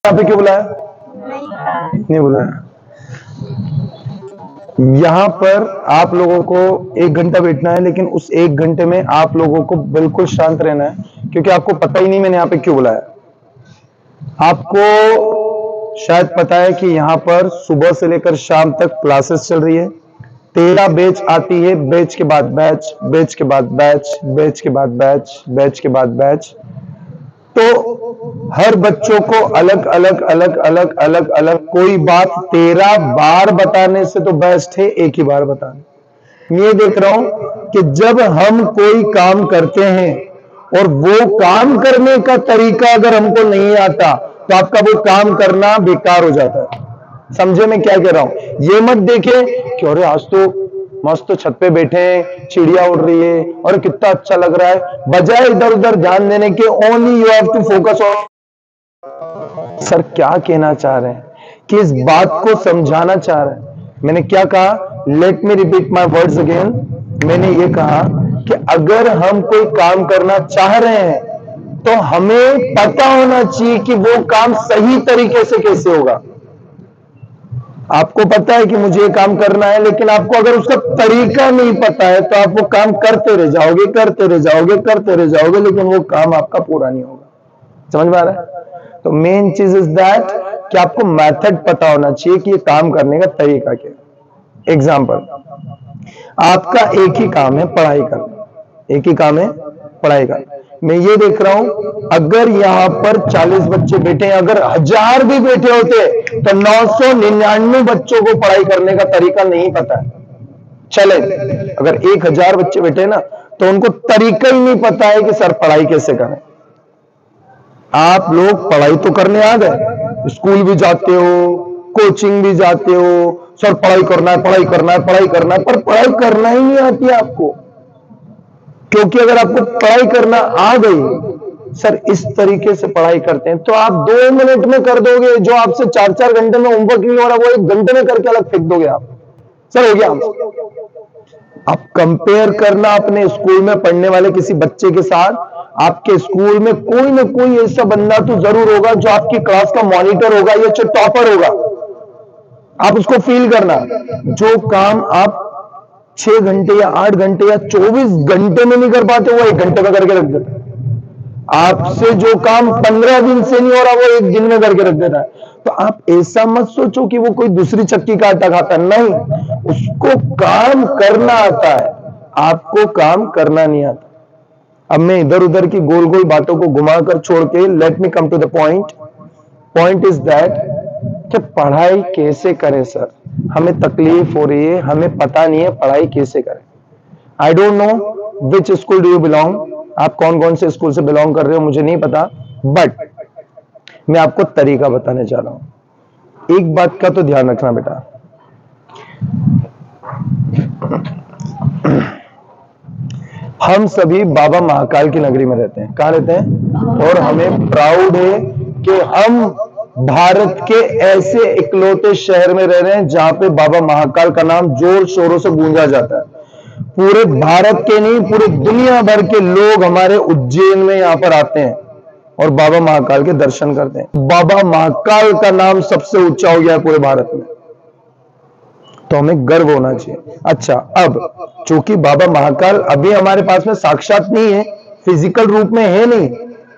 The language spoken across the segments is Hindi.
यहाँ पे क्यों बुलाया? नहीं बुलाया। यहाँ पर आप लोगों को 1 घंटा बैठना है, लेकिन उस 1 घंटे में आप लोगों को बिल्कुल शांत रहना है, क्योंकि आपको पता ही नहीं मैंने यहाँ पे क्यों बुलाया। आपको शायद पता है कि यहाँ पर सुबह से लेकर शाम तक क्लासेस चल रही है। 13 बैच आती है, बैच के बाद बैच, बैच के बाद बैच, बैच के बाद बैच, बैच के बाद बैच। तो हर बच्चों को अलग अलग अलग अलग अलग अलग कोई बात 13 बार बताने से तो बेस्ट है एक ही बार बताने। ये देख रहा हूं कि जब हम कोई काम करते हैं और वो काम करने का तरीका अगर हमको नहीं आता तो आपका वो काम करना बेकार हो जाता है। समझे मैं क्या कह रहा हूं? ये मत देखे कि अरे आज तो मस्त छत पे बैठे हैं, चिड़िया उड़ रही है और कितना अच्छा लग रहा है, बजाय इधर उधर ध्यान देने के only you have to focus on. Sir क्या कहना चाह रहे हैं, कि इस बात को समझाना चाह रहे हैं। मैंने क्या कहा? Let me repeat my words again. मैंने ये कहा कि अगर हम कोई काम करना चाह रहे हैं तो हमें पता होना चाहिए कि वो काम सही तरीके से कैसे होगा। आपको पता है कि मुझे ये काम करना है, लेकिन आपको अगर उसका तरीका नहीं पता है तो आप वो काम करते रह जाओगे, करते रह जाओगे, करते रह जाओगे, लेकिन वो काम आपका पूरा नहीं होगा। समझ में आ रहा है? तो मेन चीज इज दैट कि आपको मेथड पता होना चाहिए कि ये काम करने का तरीका क्या है। एग्जाम्पल, आपका एक ही काम है पढ़ाई करना, एक ही काम है पढ़ाई करना। मैं ये देख रहा हूं अगर यहां पर 40 बच्चे बैठे हैं, अगर 1000 भी बैठे होते तो 999 बच्चों को पढ़ाई करने का तरीका नहीं पता है। चले, अगर 1000 बच्चे बैठे ना तो उनको तरीका ही नहीं पता है कि सर पढ़ाई कैसे करें। आप लोग पढ़ाई तो करने आ गए, स्कूल भी जाते हो, कोचिंग भी जाते हो, सर पढ़ाई करना है, पढ़ाई करना है, पढ़ाई करना है, पर पढ़ाई करना ही नहीं आती आपको। क्योंकि अगर आपको पढ़ाई करना आ गई, सर इस तरीके से पढ़ाई करते हैं तो आप 2 मिनट में कर दोगे जो आपसे 4-4 घंटे में होमवर्क नहीं हो रहा, वो 1 घंटे में करके अलग फेंक दोगे आप। सर हो गया। आप कंपेयर करना अपने स्कूल में पढ़ने वाले किसी बच्चे के साथ। आपके स्कूल में कोई ना कोई ऐसा बंदा तो जरूर होगा जो आपकी क्लास का मॉनिटर होगा या टॉपर होगा। आप उसको फील करना, जो काम आप 6 घंटे या 8 घंटे या 24 घंटे में नहीं कर पाते वो 1 घंटे में करके रख देता है। आपसे जो काम 15 दिन से नहीं हो रहा वो 1 दिन में करके रख देता है। तो आप ऐसा मत सोचो कि वो कोई दूसरी चक्की का आटा खाता, नहीं, उसको काम करना आता है, आपको काम करना नहीं आता। अब मैं इधर उधर की गोल गोल बातों को घुमाकर छोड़ के let me come to the point. Point is that कि पढ़ाई कैसे करें सर, हमें तकलीफ हो रही है, हमें पता नहीं है पढ़ाई कैसे करें। I don't know which school do you belong, आप कौन कौन से स्कूल से बिलोंग कर रहे हो मुझे नहीं पता, बट मैं आपको तरीका बताने जा रहा हूं। एक बात का तो ध्यान रखना बेटा, हम सभी बाबा महाकाल की नगरी में रहते हैं। कहां रहते हैं? और हमें प्राउड है कि हम भारत के ऐसे इकलौते शहर में रह रहे हैं जहां पे बाबा महाकाल का नाम जोर शोरों से गूंजा जाता है। पूरे भारत के नहीं, पूरे दुनिया भर के लोग हमारे उज्जैन में यहां पर आते हैं और बाबा महाकाल के दर्शन करते हैं। बाबा महाकाल का नाम सबसे ऊंचा हो गया है पूरे भारत में, तो हमें गर्व होना चाहिए। अच्छा, अब चूंकि बाबा महाकाल अभी हमारे पास में साक्षात नहीं है, फिजिकल रूप में है नहीं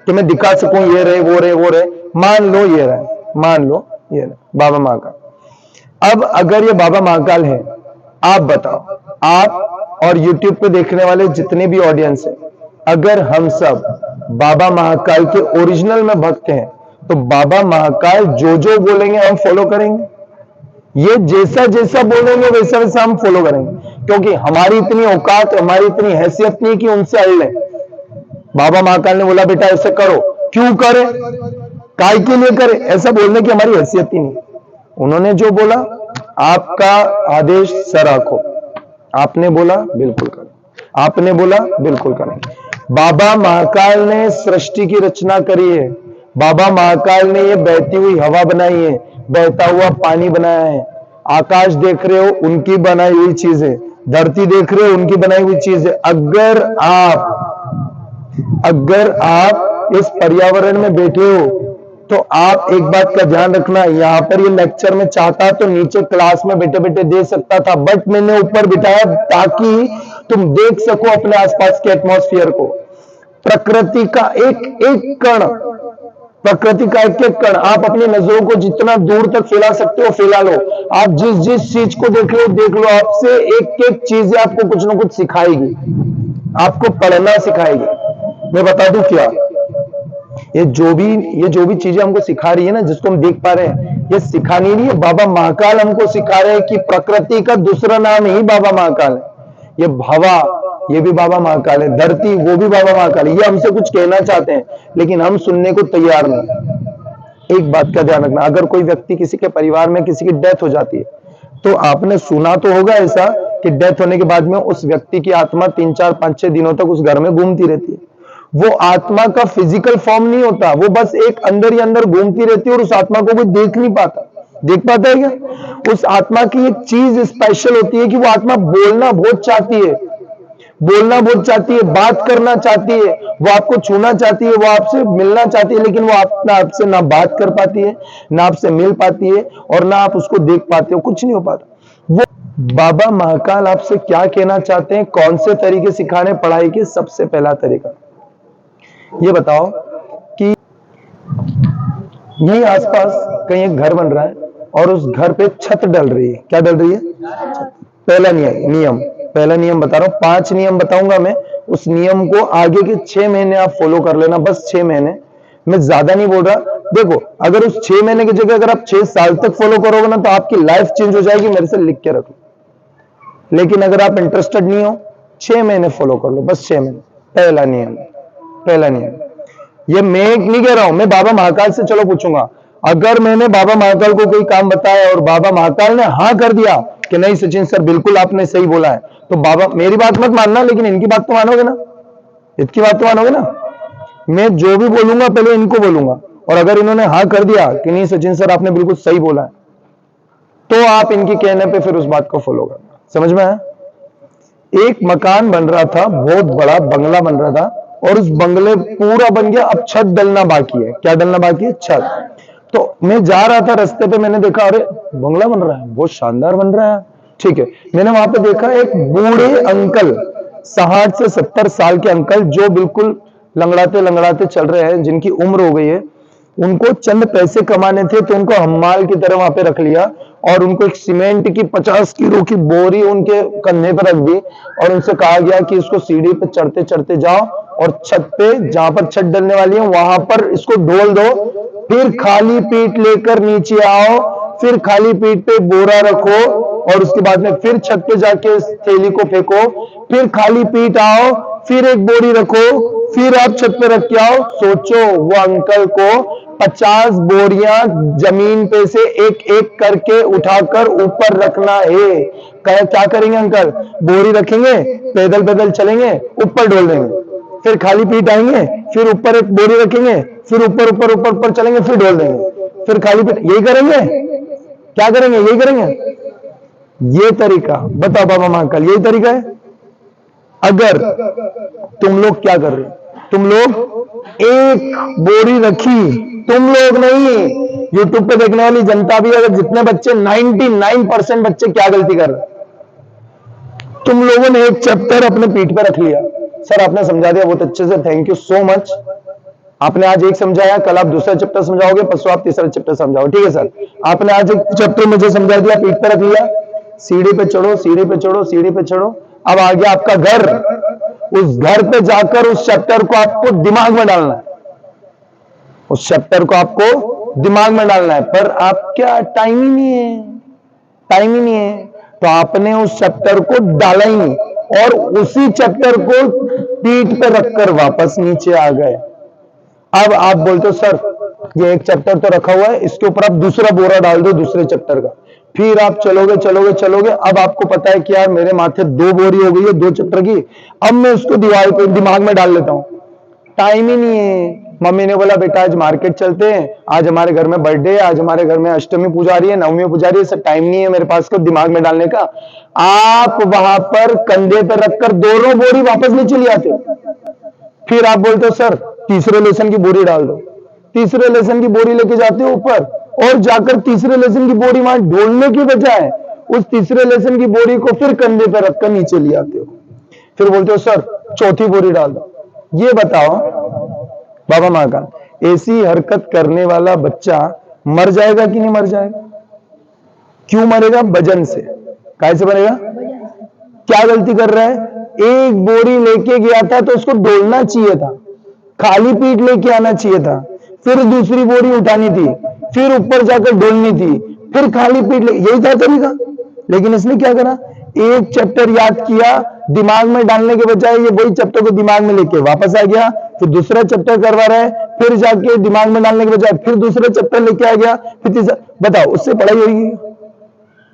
कि मैं दिखा सकूं ये रहे वो रहे वो रहे, मान लो ये रहे, मान लो ये रहे बाबा महाकाल। अब अगर ये बाबा महाकाल है, आप बताओ, आप और YouTube पे देखने वाले जितने भी ऑडियंस है, अगर हम सब बाबा महाकाल के ओरिजिनल में भक्त हैं तो बाबा महाकाल जो जो बोलेंगे हम फॉलो करेंगे। ये जैसा जैसा बोलेंगे वैसा वैसा हम फॉलो करेंगे, क्योंकि हमारी इतनी औकात, हमारी इतनी हैसियत नहीं कि उनसे अड़ लें। बाबा महाकाल ने बोला बेटा ऐसे करो, क्यों करे, काय के लिए करे, ऐसा बोलने की हमारी हैसियत ही नहीं। उन्होंने जो बोला, आपका आदेश सर रखो, आपने बोला बिल्कुल करें, आपने बोला बिल्कुल करें। बाबा महाकाल ने सृष्टि की रचना करी है, बाबा महाकाल ने ये बहती हुई हवा बनाई है, बहता हुआ पानी बनाया है, आकाश देख रहे हो उनकी बनाई हुई चीज है, धरती देख रहे हो उनकी बनाई हुई चीज है। अगर आप इस पर्यावरण में बैठे हो तो आप एक बात का ध्यान रखना, यहाँ पर ये लेक्चर में चाहता तो नीचे क्लास में बैठे बैठे दे सकता था, बट मैंने ऊपर बिठाया ताकि तुम देख सको अपने आसपास के एटमॉस्फेयर को, प्रकृति का एक एक कण, प्रकृति का एक एक कण। आप अपनी नजरों को जितना दूर तक फैला सकते हो फैला लो। आप जिस जिस चीज को देख लो, आपसे एक एक चीजें आपको कुछ ना कुछ सिखाएगी, आपको पढ़ना सिखाएगी। मैं बता दूं क्या, ये जो भी चीजें हमको सिखा रही है ना, जिसको हम देख पा रहे हैं, ये सिखानी नहीं है, बाबा महाकाल हमको सिखा रहे हैं कि प्रकृति का दूसरा नाम ही बाबा महाकाल है। ये हवा, ये भी बाबा महाकाल है, धरती वो भी बाबा महाकाल है। ये हमसे कुछ कहना चाहते हैं लेकिन हम सुनने को तैयार नहीं। एक बात का ध्यान रखना, अगर कोई व्यक्ति किसी के परिवार में किसी की डेथ हो जाती है, तो आपने सुना तो होगा ऐसा कि डेथ होने के बाद में उस व्यक्ति की आत्मा 3, 4, 5, 6 दिनों तक उस घर में घूमती रहती है। वो आत्मा का फिजिकल फॉर्म नहीं होता, वो बस एक अंदर ही अंदर घूमती रहती है और उस आत्मा को कोई देख नहीं पाता। देख पाता है क्या? उस आत्मा की एक चीज स्पेशल होती है कि वो आत्मा बोलना बहुत चाहती है, बोलना बहुत चाहती है, बात करना चाहती है, वो आपको छूना चाहती है, वो आपसे मिलना चाहती है, लेकिन वो आपसे ना बात कर पाती है, ना आपसे मिल पाती है और ना आप उसको देख पाते हो, कुछ नहीं हो पाता। वो बाबा महाकाल आपसे क्या कहना चाहते हैं, कौन से तरीके सिखाने पढ़ाई के? सबसे पहला तरीका ये बताओ कि यही आसपास कहीं एक घर बन रहा है और उस घर पे छत डल रही है। क्या डल रही है? पहला पहला नियम बता रहा हूं, 5 नियम बताऊंगा मैं। उस नियम को आगे के 6 महीने आप फॉलो कर लेना, बस 6 महीने, मैं ज्यादा नहीं बोल रहा। देखो, अगर उस 6 महीने की जगह अगर आप 6 साल तक फॉलो करोगे ना, तो आपकी लाइफ चेंज हो जाएगी, मेरे से लिख के रखो। लेकिन अगर आप इंटरेस्टेड नहीं हो, 6 महीने फॉलो कर लो, बस 6 महीने। पहला नियम, पहला नियम, ये मैं नहीं कह रहा हूं, मैं बाबा महाकाल से चलो पूछूंगा। अगर मैंने बाबा महाकाल को कोई काम बताया और बाबा महाकाल ने हाँ कर दिया कि नहीं सचिन सर बिल्कुल आपने सही बोला है, तो बाबा मेरी बात मत मानना, लेकिन इनकी बात तो मानोगे ना, इनकी बात तो मानोगे ना। मैं जो भी बोलूंगा पहले इनको बोलूंगा, और अगर इन्होंने हाँ कर दिया कि नहीं सचिन सर आपने बिल्कुल सही बोला है, तो आप इनकी कहने पे फिर उस बात को फॉलो करना। समझ में आया? एक मकान बन रहा था, बहुत बड़ा बंगला बन रहा था, और उस बंगले पूरा बन गया, अब छत डलना बाकी है। क्या डलना बाकी है? छत। तो मैं जा रहा था रास्ते पे, मैंने देखा अरे बंगला बन रहा है, बहुत शानदार बन रहा है, ठीक है। मैंने वहां पे देखा एक बूढ़े अंकल, 60 से 70 साल के अंकल, जो बिल्कुल लंगड़ाते लंगड़ाते चल रहे हैं, जिनकी उम्र हो गई है। उनको चंद पैसे कमाने थे, तो उनको हम्माल की तरह वहां पे रख लिया और उनको एक सीमेंट की 50 किलो की बोरी उनके कंधे पर रख दी और उनसे कहा गया कि इसको सीढ़ी पे चढ़ते चढ़ते जाओ और छत पे जहां पर छत डलने वाली है वहां पर इसको ढोल दो, फिर खाली पीठ लेकर नीचे आओ, फिर खाली पीठ पे बोरा रखो और उसके बाद में फिर छत पे जाके इस थैली को फेंको, फिर खाली पीठ आओ, फिर एक बोरी रखो, फिर आप छत पे रख के आओ। सोचो, वो अंकल को 50 बोरियां जमीन पे से एक एक करके उठाकर ऊपर रखना है। क्या करेंगे अंकल? बोरी रखेंगे, पैदल पैदल चलेंगे, ऊपर डोल देंगे, फिर खाली पीठ आएंगे, फिर ऊपर एक बोरी रखेंगे, फिर ऊपर ऊपर ऊपर ऊपर चलेंगे, फिर डोल देंगे, फिर खाली पीठ। यही करेंगे? क्या करेंगे? यही करेंगे? ये तरीका बताओ बाबा महाकाल, यही तरीका है? अगर तुम लोग क्या कर रहे हो? तुम लोग एक बोरी रखी, तुम लोग नहीं, यूट्यूब पे देखने वाली जनता भी, अगर जितने बच्चे 99% बच्चे क्या गलती कर रहे हैं? तुम लोगों ने एक चैप्टर अपने पीठ पे रख लिया। सर आपने समझा दिया बहुत अच्छे से, थैंक यू सो मच। आपने आज एक समझाया, कल आप दूसरा चैप्टर समझाओगे, परसों आप तीसरा चैप्टर समझाओ, ठीक है सर। आपने आज एक चैप्टर मुझे समझा दिया, पीठ पे रख लिया, सीढ़ी पे चढ़ो, सीढ़ी पे चढ़ो, सीढ़ी पे चढ़ो, अब आ गया आपका घर। उस घर पे जाकर उस चैप्टर को आपको दिमाग में डालना है, उस चैप्टर को आपको दिमाग में डालना है, पर आप क्या, टाइम ही नहीं है, टाइम ही नहीं है, तो आपने उस चैप्टर को डाला ही नहीं और उसी चैप्टर को पीठ पे रखकर वापस नीचे आ गए। अब आप बोलते हो सर ये एक चैप्टर तो रखा हुआ है, इसके ऊपर आप दूसरा बोरा डाल दो दूसरे चैप्टर का, फिर आप चलोगे चलोगे चलोगे, अब आपको पता है कि यार मेरे माथे 2 बोरी हो गई है 2 चैप्टर की, अब मैं उसको दीवार पे दिमाग में डाल लेता हूं। टाइम ही नहीं है। मम्मी ने बोला बेटा आज मार्केट चलते हैं, आज हमारे घर में बर्थडे है, आज हमारे घर में अष्टमी पूजा रही है, नवमी पूजा रही है, सर टाइम नहीं है मेरे पास को दिमाग में डालने का। आप वहां पर कंधे पर रखकर दोनों बोरी वापस नीचे ले आते हो, फिर आप बोलते हो सर तीसरे लेसन की बोरी डाल दो। तीसरे लेसन की बोरी लेके जाते हो ऊपर, और जाकर तीसरे लेसन की बोरी वहां ढोलने की बजाय उस तीसरे लेसन की बोरी को फिर कंधे पर रखकर नीचे ले आते हो, फिर बोलते हो सर चौथी बोरी डाल दो। ये बताओ बाबा महाकाल, ऐसी हरकत करने वाला बच्चा मर जाएगा कि नहीं मर जाएगा? क्यों मरेगा? वजन से। काय से मरेगा? क्या गलती कर रहा है? एक बोरी लेके गया था तो उसको डोलना चाहिए था, खाली पीठ लेके आना चाहिए था, फिर दूसरी बोरी उठानी थी, फिर ऊपर जाकर डोलनी थी, फिर खाली पीठ यही था तरीका। लेकिन इसने क्या करा? एक चैप्टर याद किया, दिमाग में डालने के बजाय ये वही चैप्टर को दिमाग में लेके वापस आ गया, फिर दूसरा चैप्टर करवा रहा है, फिर जाके दिमाग में डालने के बजाय फिर दूसरा चैप्टर लेके आ गया, फिर तीसरा। बताओ उससे पढ़ाई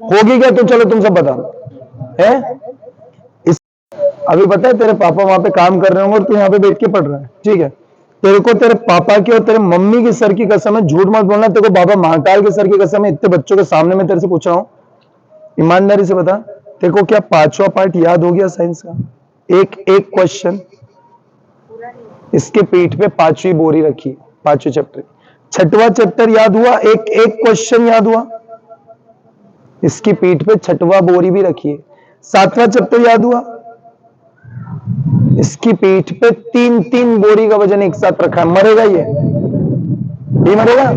होगी क्या? तो चलो तुम सब बताओ है। अभी पता है तेरे पापा वहां पे काम कर रहे होंगे और तू यहाँ पे बैठ के पढ़ रहा है, ठीक है? तेरे को तेरे पापा की और तेरे मम्मी की सर की कसम है, झूठ मत बोलना, तेरे को बाबा महाकाल के सर की कसम है, इतने बच्चों के सामने मैं तेरे से पूछ रहा हूं, ईमानदारी से बता, तेरे को क्या 5वां पार्ट याद हो गया साइंस का? एक एक क्वेश्चन। इसके पीठ पे 5वीं बोरी रखी, 5वें चैप्टर। 6वां चैप्टर याद हुआ? एक एक क्वेश्चन याद हुआ? इसकी पीठ पे 6वां बोरी भी रखी है। 7वां चैप्टर याद हुआ? इसकी पीठ पे 3-3 बोरी का वजन एक साथ रखा है। मरेगा ये मरेगा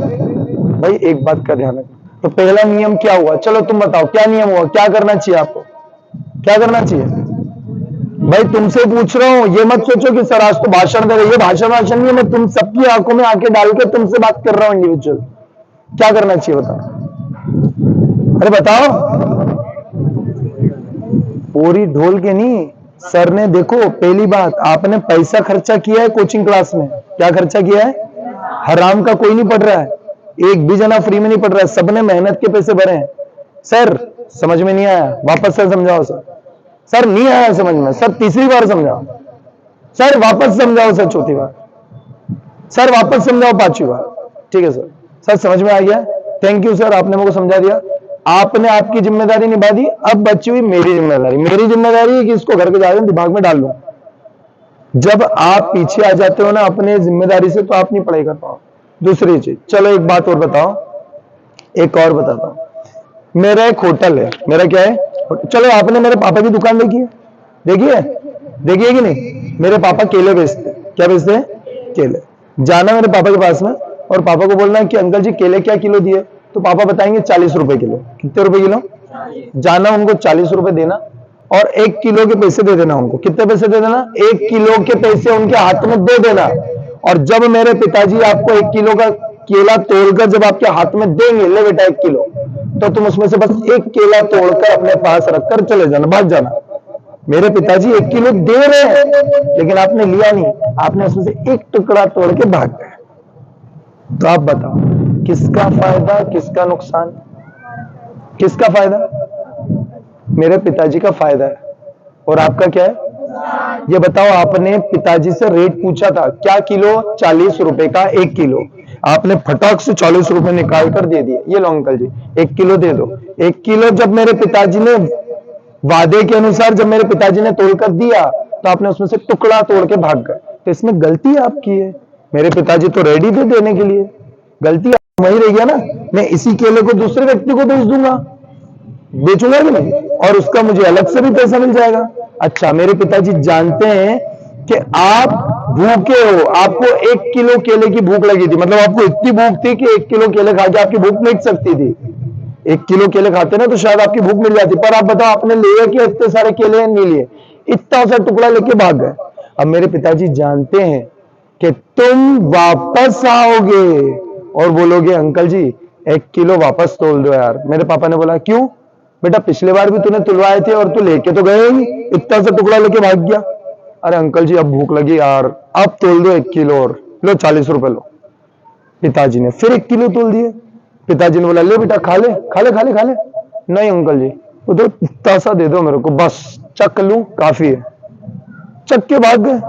भाई? एक बात का ध्यान रखना। तो पहला नियम क्या हुआ? चलो तुम बताओ क्या नियम हुआ? क्या करना चाहिए आपको? क्या करना चाहिए भाई? तुमसे पूछ रहा हूं, ये मत सोचो कि सर आज तो भाषण दे रहे। ये भाषण नहीं है, मैं तुम सबकी आंखों में आंखें डाल के तुमसे बात कर रहा हूं इंडिविजुअल। क्या करना चाहिए बताओ? अरे बताओ। पूरी ढोल के नहीं, सर ने देखो, पहली बात आपने पैसा खर्चा किया है कोचिंग क्लास में। क्या खर्चा किया है? हराम का कोई नहीं पढ़ रहा है, एक भी जना फ्री में नहीं पढ़ रहा है, सबने मेहनत के पैसे भरे हैं। सर समझ में नहीं आया, वापस से समझाओ सर। सर नहीं आया समझ में, सर तीसरी बार समझाओ। सर वापस समझाओ सर, चौथी बार। सर वापस समझाओ, 5वीं बार। ठीक है सर, सर समझ में आ गया, थैंक यू सर, आपने मुझे समझा दिया। आपने आपकी जिम्मेदारी निभा दी, अब बची हुई मेरी जिम्मेदारी। मेरी जिम्मेदारी है कि इसको घर के जाकर दिमाग में डाल लो। जब आप पीछे आ जाते हो ना अपने जिम्मेदारी से, तो आप नहीं पढ़ाई कर पाओ। दूसरी चीज, चलो एक बात और बताओ, एक और बताता हूं। मेरा एक होटल है। मेरा क्या है? चलो आपने मेरे पापा की दुकान देखी है? देखिए, देखिए कि नहीं? मेरे पापा केले बेचते। क्या बेचते हैं? केले। जाना मेरे पापा के पास में और पापा को बोलना है कि अंकल जी केले क्या किलो दिए? तो पापा बताएंगे 40 रुपए किलो। कितने रुपए किलो? जाना उनको 40 रुपए देना और 1 किलो के पैसे दे देना उनको। कितने पैसे दे देना? 1 किलो के पैसे उनके हाथ में दे देना। और जब मेरे पिताजी आपको 1 किलो का केला तोड़कर जब आपके हाथ में देंगे, ले बेटा 1 किलो, तो तुम उसमें से बस 1 केला तोड़कर अपने पास रखकर चले जाना, भाग जाना। मेरे पिताजी 1 किलो दे रहे हैं लेकिन आपने लिया नहीं, आपने उसमें से 1 टुकड़ा तोड़ के भाग गए। तो आप बताओ किसका फायदा, किसका नुकसान? किसका फायदा? मेरे पिताजी का फायदा है। और आपका क्या है? ये बताओ, आपने पिताजी से रेट पूछा था क्या किलो? 40 रुपए का 1 किलो। आपने फटाक से 40 रुपए निकाल कर दे दिए, ये लो अंकल जी 1 किलो दे दो। 1 किलो जब मेरे पिताजी ने वादे के अनुसार जब मेरे पिताजी ने तोड़कर दिया, तो आपने उसमें से टुकड़ा तोड़ के भाग गए। तो इसमें गलती आपकी है। मेरे पिताजी तो रेडी थे देने के लिए, गलती वही रह गया ना। मैं इसी केले को दूसरे व्यक्ति को बेच दूंगा, बेचूंगा कि नहीं, और उसका मुझे अलग से भी पैसा मिल जाएगा। अच्छा, मेरे पिताजी जानते हैं कि आप भूखे हो, आपको 1 किलो केले की भूख लगी थी, मतलब आपको इतनी भूख थी कि 1 किलो केले खा के आपकी भूख मिट सकती थी। 1 किलो केले खाते ना तो शायद आपकी भूख मिल जाती, पर आप बताओ आपने लिए कि इतने सारे केले नहीं लिए, इतना सा टुकड़ा लेके भाग गए। अब मेरे पिताजी जानते हैं कि तुम वापस आओगे और बोलोगे अंकल जी 1 किलो वापस तोल दो यार। मेरे पापा ने बोला क्यों बेटा, पिछले बार भी तूने तुलवाए थे और तू लेके तो गए ही, इतना सा टुकड़ा लेके भाग गया। अरे अंकल जी अब भूख लगी यार, अब तोल दो 1 किलो और लो 40 रुपए लो। पिताजी ने फिर 1 किलो तोल दिए। पिताजी ने बोला ले बेटा खा ले खा ले खा ले खा ले। नहीं अंकल जी वो तो इतना सा दे दो मेरे को, बस चक लूं काफी है। चक के भाग गए।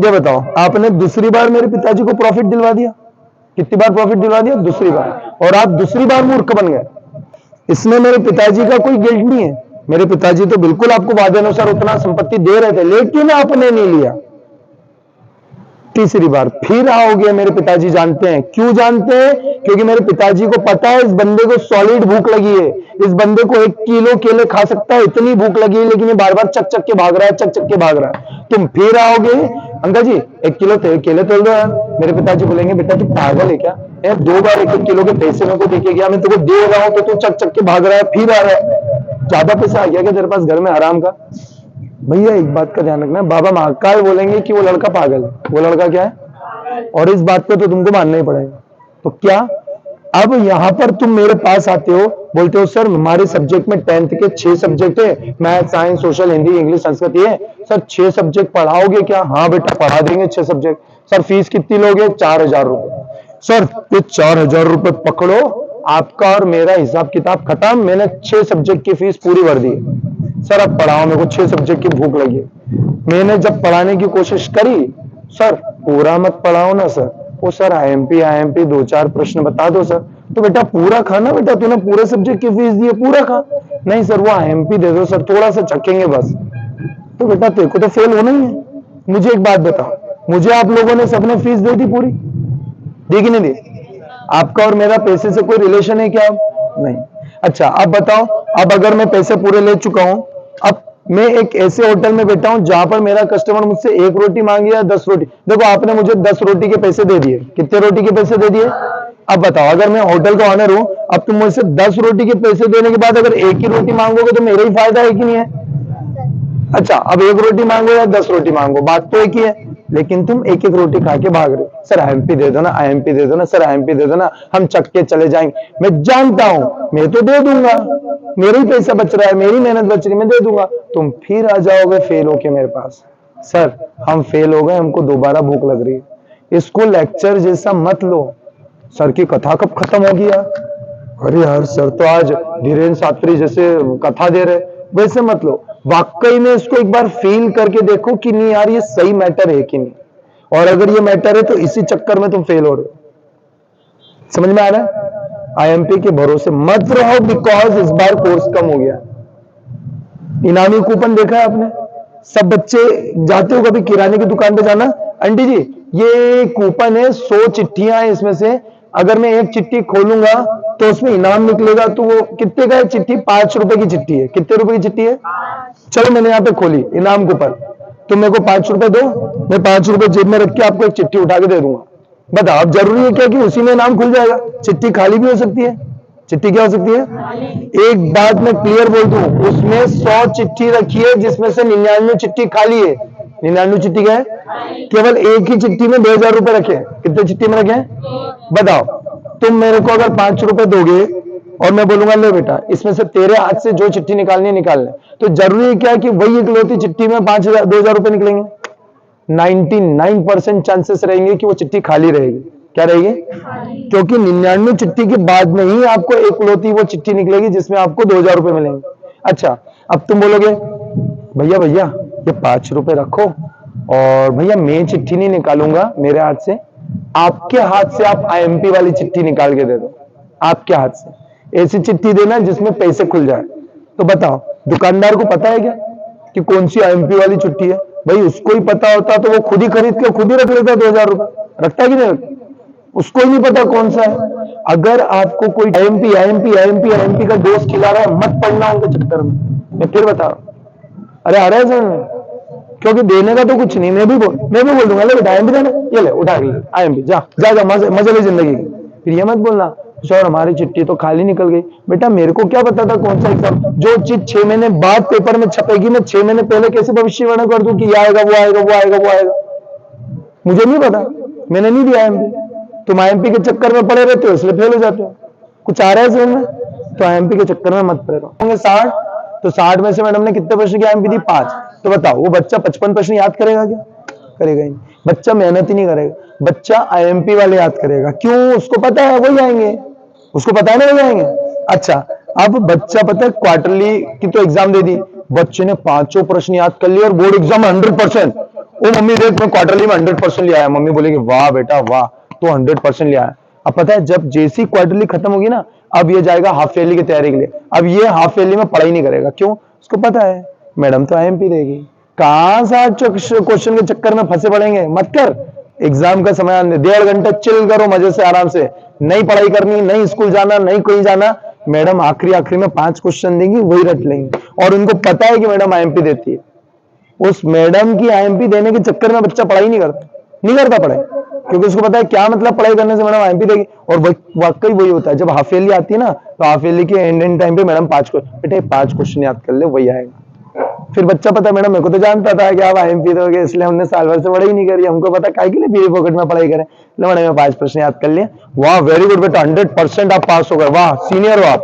ये बताओ, आपने दूसरी बार मेरे पिताजी को प्रॉफिट दिलवा दिया। कितनी बार प्रॉफिट दिलवा दिया? दूसरी बार। और आप दूसरी बार मूर्ख बन गए। इसमें मेरे पिताजी का कोई गिल्ट नहीं है। मेरे पिताजी तो बिल्कुल आपको वादे अनुसार उतना संपत्ति दे रहे थे, लेकिन आपने नहीं लिया। तीसरी बार फिर आओगे। मेरे पिताजी जानते हैं। क्यों जानते हैं? क्योंकि मेरे पिताजी को पता है इस बंदे को सॉलिड भूख लगी है, इस बंदे को 1 किलो केले खा सकता है, इतनी भूख लगी है, लेकिन ये बार बार चक चक के भाग रहा है, चक चक के भाग रहा है। तुम फिर आओगे, अंकल जी 1 किलो केले तोल दो यार। मेरे पिताजी बोलेंगे बेटा तू पागल है क्या, 2 बार 1-1 किलो के पैसे मेरे को देके गया, मैं तुझको दे रहा हूं तो तू चक चक के भाग रहा है, फिर आ रहा है। ज्यादा पैसा आ गया क्या तेरे पास घर में हराम का? भैया एक बात का ध्यान रखना, बाबा महाकाल बोलेंगे कि वो लड़का पागल है, वो लड़का क्या है, और इस बात पे तो तुमको मानना ही पड़ेगा। तो क्या अब यहां पर तुम मेरे पास आते हो, बोलते हो सर हमारे सब्जेक्ट में 10th के 6 सब्जेक्ट है, math, science, social, Hindi, English, Sanskrit, ये सर 6 सब्जेक्ट पढ़ाओगे क्या? हाँ बेटा पढ़ा देंगे 6 सब्जेक्ट। सर फीस कितनी लोगे? 4000 रुपए। सर ये 4000 रुपए पकड़ो, आपका और मेरा हिसाब किताब खत्म, मैंने 6 सब्जेक्ट की फीस पूरी भर दी। सर अब पढ़ाओ, मेरे को 6 सब्जेक्ट की भूख लगी। मैंने जब पढ़ाने की कोशिश करी, सर पूरा मत पढ़ाओ ना सर, वो सर आईएमपी 2-4 प्रश्न बता दो सर। तो बेटा पूरा खा ना बेटा, तूने पूरे सब्जेक्ट की फीस दी है, पूरा खा। नहीं सर वो आईएमपी दे दो सर, थोड़ा सा चखेंगे बस। तो बेटा तेरे को तो फेल होना ही है। मुझे एक बात बताओ, मुझे आप लोगों ने सबने फीस दे दी पूरी, दी कि नहीं दी? आपका और मेरा पैसे से कोई रिलेशन है क्या? नहीं। अच्छा अब बताओ, अब अगर मैं पैसे पूरे ले चुका हूं, अब मैं एक ऐसे होटल में बैठा हूं जहां पर मेरा कस्टमर मुझसे 1 रोटी मांगी या 10 रोटी, देखो आपने मुझे 10 रोटी के पैसे दे दिए, कितने रोटी के पैसे दे दिए? अब बताओ अगर मैं होटल का ऑनर हूं, अब तुम मुझसे 10 रोटी के पैसे देने के बाद अगर 1 ही रोटी मांगोगे तो मेरा ही फायदा है कि नहीं है? अच्छा अब 1 रोटी मांगो या 10 रोटी मांगो, बात तो एक ही है, लेकिन तुम 1-1 रोटी खा के भाग रहे हो। सर आईएमपी दे दो ना, आईएमपी दे दो ना, सर आईएमपी दे दो ना, हम चक के चले जाएंगे। मैं जानता हूं, मैं तो दे दूंगा, मेरा ही पैसा बच रहा है, मेरी मेहनत बच रही है, मैं दे दूंगा। तुम फिर आ जाओगे फेल होके मेरे पास, सर हम फेल हो गए, हमको दोबारा भूख लग रही है। इसको लेक्चर जैसा मत लो, सर की कथा कब खत्म होगी यार? अरे यार सर तो आज धीरेन्द्र शास्त्री जैसे कथा दे रहे, वैसे मत लो। वाकई में इसको एक बार फील करके देखो कि नहीं यार ये सही मैटर है कि नहीं, और अगर ये मैटर है तो इसी चक्कर में तुम फेल हो रहे हो। समझ में आ रहा है? आईएमपी के भरोसे मत रहो, बिकॉज इस बार कोर्स कम हो गया। इनामी कूपन देखा है आपने? सब बच्चे जाते हो कभी किराने की दुकान पे जाना, आंटी जी ये कूपन है, 100 चिट्ठियां हैं, इसमें से अगर मैं एक चिट्ठी खोलूंगा तो उसमें इनाम निकलेगा, तो वो कितने का है चिट्ठी? 5 रुपए की चिट्ठी है। कितने रुपए की चिट्ठी है? चलो मैंने यहाँ पे खोली इनाम कूपन, तुम मेरे को 5 रुपए दो, मैं 5 रुपए जेब में रख के आपको एक चिट्ठी उठा के दे दूंगा। बताओ अब जरूरी है क्या कि उसी में इनाम खुल जाएगा? चिट्ठी खाली भी हो सकती है। चिट्ठी क्या हो सकती है? एक बात मैं क्लियर बोल दूं, उसमें 100 चिट्ठी रखी है जिसमें से 99 चिट्ठी खाली है। 99 चिट्ठी क्या है? केवल एक ही चिट्ठी में 2000 रुपए रखे हैं। कितने चिट्ठी में रखे हैं? बताओ तुम मेरे को अगर 5 रुपए दोगे और मैं बोलूंगा ले बेटा इसमें से तेरे हाथ से जो चिट्ठी निकालनी है निकाल ले, तो जरूरी है क्या कि वही इकलौती चिट्ठी में 2000 रुपए निकलेंगे? 99% चांसेस रहेंगे कि वो चिट्ठी खाली रहेगी। क्या रहेगी? क्योंकि 99 चिट्ठी के बाद में ही आपको इकलौती वो चिट्ठी निकलेगी जिसमें आपको 2000 रुपए मिलेंगे। अच्छा अब तुम बोलोगे भैया भैया ये 5 रुपए रखो, और भैया मैं चिट्ठी नहीं निकालूंगा मेरे हाथ से, आपके हाथ से आप आईएमपी वाली चिट्ठी निकाल के दे दो। आपके हाथ से ऐसी चिट्ठी देना जिसमें पैसे खुल जाए। तो बताओ दुकानदार को पता है क्या कि कौन सी आईएमपी वाली चिट्ठी है? भाई उसको ही पता होता तो वो खुद ही खरीद के खुद ही रख लेता 2000 रुपए। रखता कि नहीं रखता? उसको ही नहीं पता कौन सा है। अगर आपको कोई आईएमपी का डोज खिला रहा है, मत पढ़ना उनके चक्कर में। मैं फिर बता रहा हूं, अरे आ रहा है समझ, क्योंकि देने का तो कुछ नहीं। मैं भी बोल दूंगा ले बेटा आईएमपी देना, ये ले उठा के ले आईएमपी, जा जा जा मजे ले जिंदगी की। फिर ये मत बोलना सर हमारी चिट्ठी तो खाली निकल गई। बेटा मेरे को क्या पता था कौन सा एग्जाम, जो चीज 6 महीने बाद पेपर में छपेगी मैं 6 महीने पहले कैसे भविष्यवाणी कर दूं कि ये आएगा वो आएगा वो आएगा वो आएगा? मुझे नहीं पता, मैंने नहीं दिया आईएमपी। तुम आईएमपी के चक्कर में पड़े रहते हो इसलिए फेल हो जाते हो। कुछ आ रहा है समझ में? तो आईएमपी के चक्कर में मत पड़े रहो। होंगे 60, तो 60 में से मैडम ने कितने प्रश्न की आईएमपी दी? 5। तो बताओ वो बच्चा 55 प्रश्न याद करेगा क्या? करेगा ही नहीं। बच्चा मेहनत ही नहीं करेगा, बच्चा आईएमपी वाले याद करेगा। क्यों? उसको पता है वही आएंगे, उसको पता है ना वही आएंगे। अच्छा अब बच्चा पता है क्वार्टरली की तो एग्जाम दे दी, बच्चे ने 5 प्रश्न याद कर लिए और बोर्ड एग्जाम 100%। ओ मम्मी देख मैं क्वार्टरली में 100% ले आया। मम्मी बोलेगी वाह बेटा वाह तो 100% ले आया। अब पता है जब जैसी क्वार्टरली खत्म होगी ना, अब ये जाएगा हाफ ईयरली की तैयारी के लिए। अब ये हाफ ईयरली में पढ़ाई नहीं करेगा। क्यों? उसको पता है मैडम तो आईएमपी देगी। कहां से क्वेश्चन के चक्कर में फंसे पड़ेंगे? मत कर। एग्जाम का समय आने 1.5 घंटा चिल करो मजे से, आराम से, नहीं पढ़ाई करनी, नहीं स्कूल जाना, नहीं कहीं जाना। मैडम आखिरी में 5 क्वेश्चन देंगी, वही रट लेंगे, और उनको पता है कि मैडम आईएमपी देती है। उस मैडम की आईएमपी देने के चक्कर में बच्चा पढ़ाई नहीं करता पढ़ाई, क्योंकि उसको पता है क्या मतलब पढ़ाई करने से, मैडम आईएमपी देगी। और वाकई वही होता है, जब हाफ ईयरली आती है ना, तो हाफ ईयरली के एंड टाइम पे मैडम बेटे 5 क्वेश्चन याद कर ले, वही आएगा। फिर बच्चा पता मैडम मेरे को तो जानता था कि आप आईएमपी दोगे, इसलिए हमने साल भर से पढ़ाई नहीं करी, हमको पता काय के लिए बीए पॉकेट में पढ़ाई करें। मैडम मैं 5 प्रश्न याद कर लिए। वाह वेरी गुड बेटा, 100% आप पास हो गए, वाह सीनियर हो आप।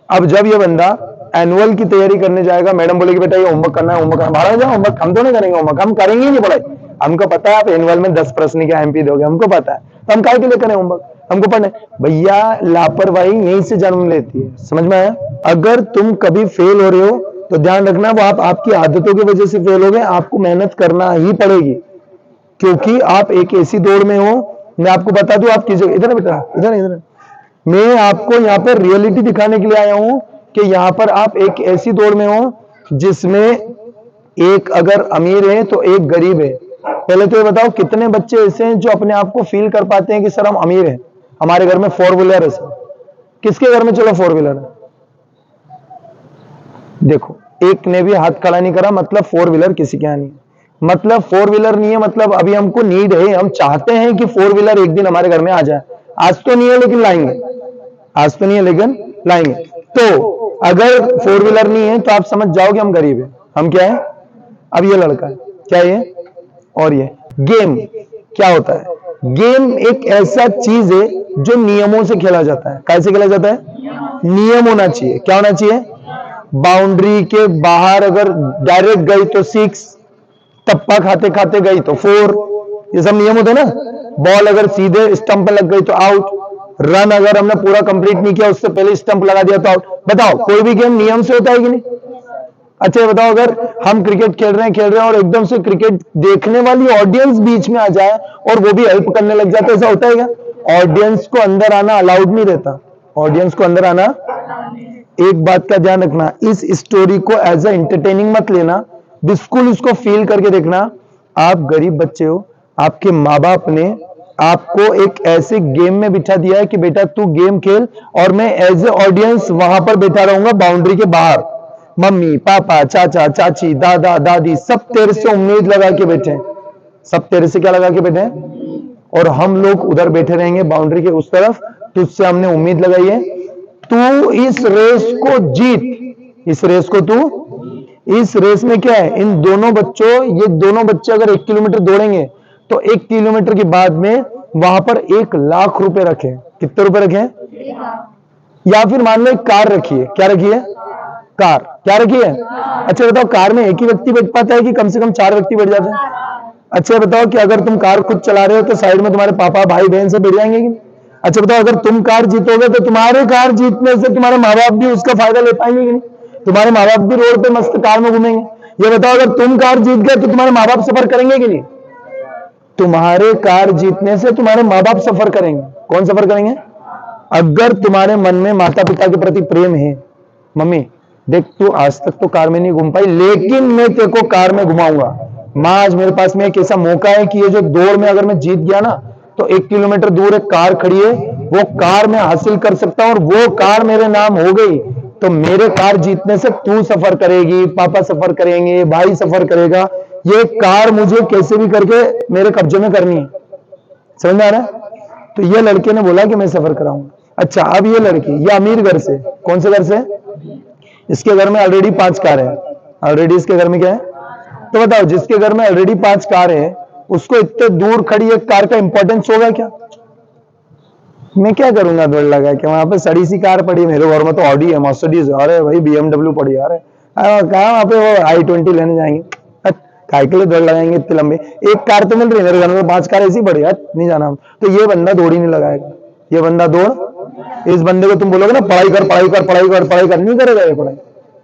अब जब ये बंदा एनुअल की तैयारी करने जाएगा, मैडम बोलेगी बेटा ये होमवर्क करना है, होमवर्क करना, हमारा जाओ होमवर्क, हम तो नहीं करेंगे होमवर्क, हम करेंगे ही नहीं पढ़ाई। हमको पता है आप एनुअल में 10 प्रश्न के आईएमपी दोगे, हमको पता है, तो हम काय के लिए करें होमवर्क, हमको पढ़ने। भैया लापरवाही यहीं से जन्म लेती है, समझ में आया? अगर तुम कभी फेल हो रहे हो तो ध्यान रखना वो आपकी आदतों की वजह से फेल हो गए, आपको मेहनत करना ही पड़ेगी, क्योंकि आप एक ऐसी दौड़ में हो। मैं आपको बता दूं आप किस जगह, इधर बेटा, इधर मैं आपको यहाँ पर रियलिटी दिखाने के लिए आया हूं कि यहाँ पर आप एक ऐसी दौड़ में हो जिसमें एक अगर अमीर है तो एक गरीब है। पहले तो ये बताओ कितने बच्चे ऐसे हैं जो अपने आप को फील कर पाते हैं कि सर हम अमीर हैं, हमारे घर में 4 व्हीलर है। सर किसके घर में चलो 4 व्हीलर है? देखो एक ने भी हाथ खड़ा नहीं करा, मतलब 4 व्हीलर किसी के यहाँ नहीं, मतलब 4 व्हीलर नहीं है, मतलब अभी हमको नीड है, हम चाहते हैं कि 4 व्हीलर एक दिन हमारे घर में आ जाए। आज तो नहीं है लेकिन लाएंगे, आज तो नहीं है लेकिन लाएंगे। तो अगर 4 व्हीलर नहीं है तो आप समझ जाओ कि हम गरीब हैं। हम क्या है? अब ये लड़का है क्या ये, और ये गेम क्या होता है? गेम एक ऐसा चीज है जो नियमों से खेला जाता है। कैसे खेला जाता है? नियम होना चाहिए। क्या होना चाहिए? बाउंड्री के बाहर अगर डायरेक्ट गई तो 6, टप्पा खाते खाते गई तो 4, ये सब नियम होते हैं ना। बॉल अगर सीधे स्टंप पे लग गई तो आउट, रन अगर हमने पूरा कंप्लीट नहीं किया उससे पहले स्टंप लगा दिया तो आउट। बताओ कोई भी गेम नियम से होता है कि नहीं? अच्छा बताओ अगर हम क्रिकेट खेल रहे हैं और एकदम से क्रिकेट देखने वाली ऑडियंस बीच में आ जाए और वो भी हेल्प करने लग जाए तो ऐसा होता है क्या? ऑडियंस को अंदर आना अलाउड नहीं रहता, ऑडियंस को अंदर आना। एक बात का ध्यान रखना, इस स्टोरी को एज ए एंटरटेनिंग मत लेना, बिल्कुल इसको फील करके देखना। आप गरीब बच्चे हो, आपके माँ बाप ने आपको एक ऐसे गेम में बिठा दिया है कि बेटा तू गेम खेल और मैं एज ए ऑडियंस वहां पर बैठा रहूंगा बाउंड्री के बाहर। मम्मी पापा चाचा चाची दादा दादी सब तेरे से उम्मीद लगा के बैठे हैं, सब तेरे से क्या लगा के बैठे हैं, और हम लोग उधर बैठे रहेंगे बाउंड्री के उस तरफ। तुझसे हमने उम्मीद लगाई है, तू इस रेस को जीत, इस रेस को तू, इस रेस में क्या है, इन दोनों बच्चों, ये दोनों बच्चे अगर 1 किलोमीटर दौड़ेंगे तो 1 किलोमीटर के बाद में वहां पर 1 लाख रुपए रखे। कितने रुपए रखे? या फिर मान लो एक कार रखी है। क्या रखी है? कार। क्या रखी है? अच्छा बताओ कार में एक ही व्यक्ति बैठ पाता है कि कम से कम 4 व्यक्ति बैठ जाते हैं? अच्छा बताओ कि अगर तुम कार खुद चला रहे हो तो साइड में तुम्हारे पापा भाई बहन से बैठ जाएंगे कि? अच्छा बताओ अगर तुम कार जीतोगे तो तुम्हारे कार जीतने से तुम्हारे माँ बाप भी उसका फायदा ले पाएंगे कि नहीं? तुम्हारे माँ बाप भी रोड पे मस्त कार में घूमेंगे। ये बताओ अगर तुम कार जीत गए तो तुम्हारे माँ बाप सफर करेंगे कि नहीं? तुम्हारे कार जीतने से तुम्हारे माँ बाप सफर करेंगे। कौन सफर करेंगे? अगर तुम्हारे मन में माता पिता के प्रति प्रेम है, मम्मी देख तू आज तक तो कार में नहीं घूम पाई लेकिन मैं तेरे को कार में घुमाऊंगा। माँ आज मेरे पास में एक ऐसा मौका है कि ये जो दौड़ में अगर मैं जीत गया ना तो 1 किलोमीटर दूर एक कार खड़ी है, वो कार मैं हासिल कर सकता हूं और वो कार मेरे नाम हो गई तो मेरे कार जीतने से तू सफर करेगी, पापा सफर करेंगे, भाई सफर करेगा। ये कार मुझे कैसे भी करके मेरे कब्जे में करनी है। समझ में आ रहा है? तो ये लड़के ने बोला कि मैं सफर कराऊंगा। अच्छा अब ये लड़की, ये अमीर घर से, कौन से घर से? इसके घर में ऑलरेडी 5 कार है। ऑलरेडी इसके घर में क्या है? तो बताओ जिसके घर में ऑलरेडी 5 कार है उसको इतने दूर खड़ी एक कार का इंपॉर्टेंस होगा क्या? मैं क्या करूंगा दौड़ लगा के, वहां पे सड़ी सी कार पड़ी, मेरे घर में तो ऑडी है, मर्सिडीज, अरे भाई BMW पड़ी यार, कहा वहां पे वो i20 लेने जाएंगे, काय के लिए दौड़ लगाएंगे इतने लंबे? एक कार तो मिल रही है, मेरे घर में 5 कार ऐसी पड़ी यार, नहीं जाना हम। तो ये बंदा दौड़ ही नहीं लगाएगा, ये बंदा दौड़, इस बंदे को तुम बोलोगे ना पढ़ाई कर पढ़ाई कर पढ़ाई कर पढ़ाई कर, नहीं करेगा ये पढ़ाई।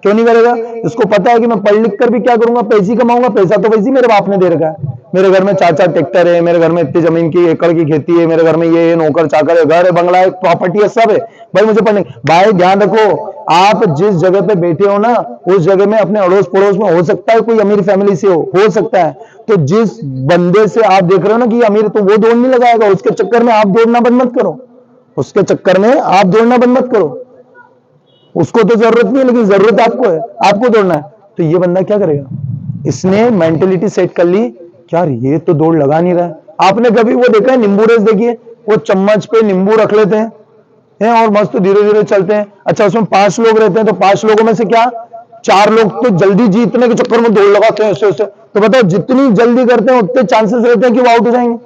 क्यों नहीं करेगा? इसको पता है कि मैं पढ़ लिख कर भी क्या करूंगा, पैसे कमाऊंगा, पैसा तो वैसे मेरे बाप ने दे रखा है। मेरे घर में 4-4 ट्रैक्टर है, मेरे घर में इतनी जमीन की एकड़ की खेती है, मेरे घर में ये नौकर चाकर है, घर है, बंगला है, प्रॉपर्टी है, सब है। भाई मुझे पढ़ने, भाई ध्यान रखो, आप जिस जगह पे बैठे हो ना उस जगह में अपने अड़ोस पड़ोस में हो सकता है कोई अमीर फैमिली से हो सकता है। तो जिस बंदे से आप देख रहे हो ना कि अमीर, तो वो दौड़ नहीं लगाएगा, उसके चक्कर में आप दौड़ना बंद मत करो, उसके चक्कर में आप दौड़ना बंद मत करो। उसको तो जरूरत नहीं है, लेकिन जरूरत आपको है, आपको दौड़ना है। तो ये बंदा क्या करेगा, इसने मेंटेलिटी सेट कर ली, यार ये तो दौड़ लगा नहीं रहा है। आपने कभी वो देखा है, नींबू रेस देखिए, वो चम्मच पे नींबू रख लेते हैं और मस्त धीरे धीरे चलते हैं। अच्छा, उसमें 5 लोग रहते हैं, तो 5 लोगों में से क्या 4 लोग तो जल्दी जीतने के चक्कर में दौड़ लगाते हैं ऐसे ऐसे, तो बताओ जितनी जल्दी करते हैं उतने चांसेस रहते हैं कि वो आउट हो जाएंगे,